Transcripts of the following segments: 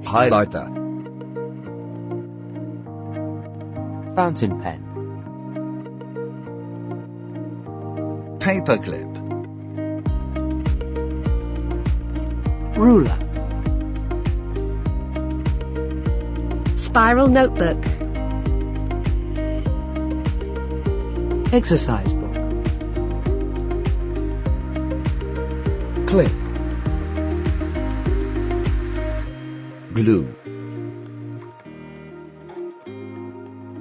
Highlighter. Fountain pen. Paperclip. Ruler. Spiral notebook. Exercise book. Clip. Glue.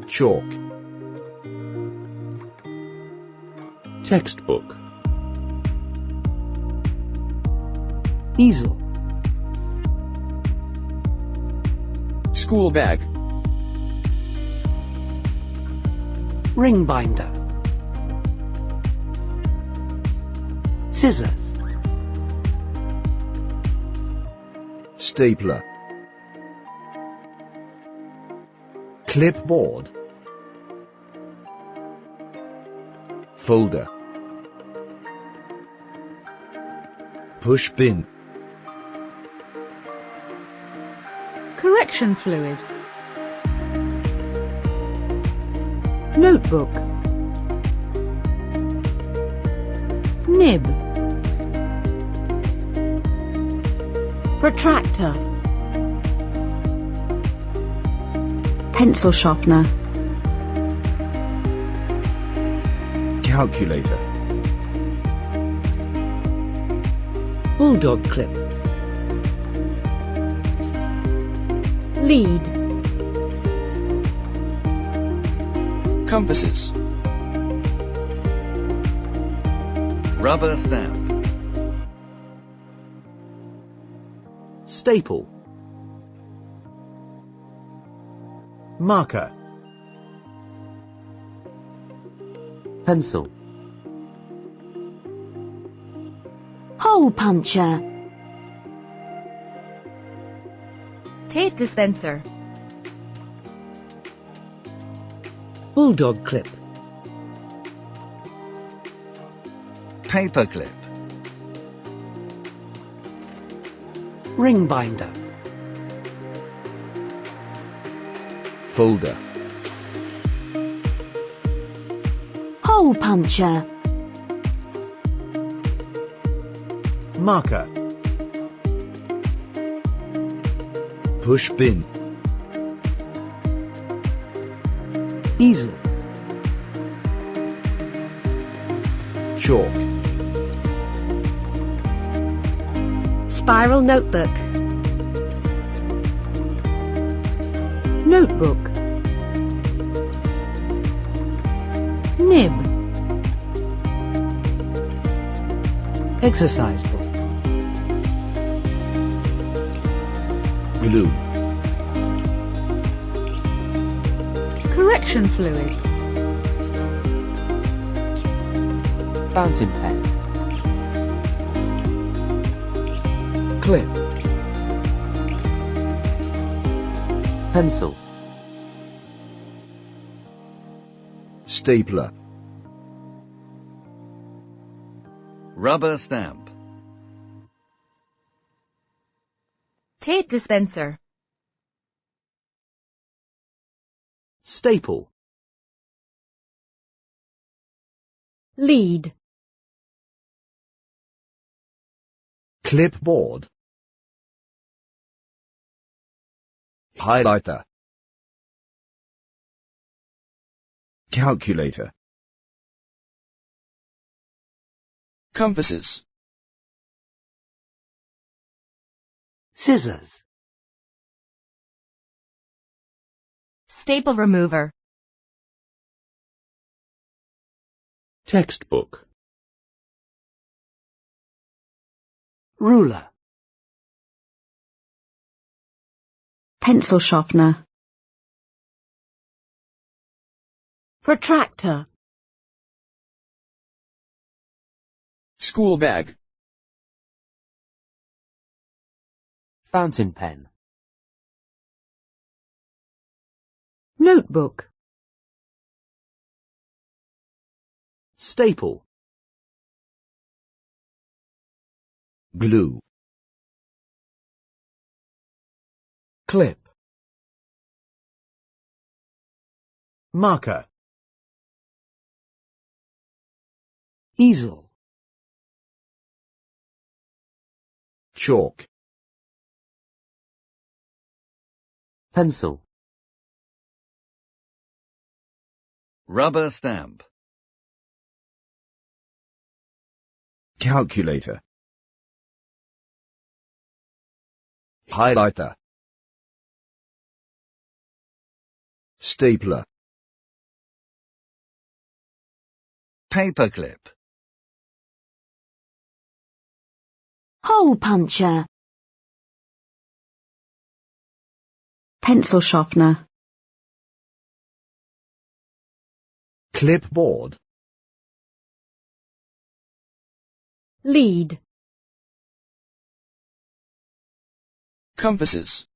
Chalk. Textbook. Easel. School bag. Ring binder. Scissors. Stapler. Clipboard. Folder. Push bin. Correction fluid. Notebook. Nib. Protractor. Pencil sharpener. Calculator. Bulldog clip. Lead. Compasses. Rubber stamp. Staple. Marker. Pencil. Hole puncher. Tape dispenser. Bulldog clip. Paperclip. Ring binder. Folder. Hole puncher. Marker. Push bin. Easel. Chalk. Spiral notebook. Notebook. Nib. Exercise book. Glue. Correction fluid. Fountain pen. Clip. Pencil. Stapler. Rubber stamp. Tape dispenser. Staple. Lead. Clipboard. Highlighter. Calculator. Compasses. Scissors. Staple remover. Textbook. Ruler. Pencil sharpener. Protractor. School bag. Fountain pen. Notebook. Staple. Glue. Clip. Marker. Easel. Chalk. Pencil. Rubber stamp. Calculator. Highlighter. Stapler. Paperclip. Hole puncher. Pencil sharpener. Clipboard. Lead. Compasses.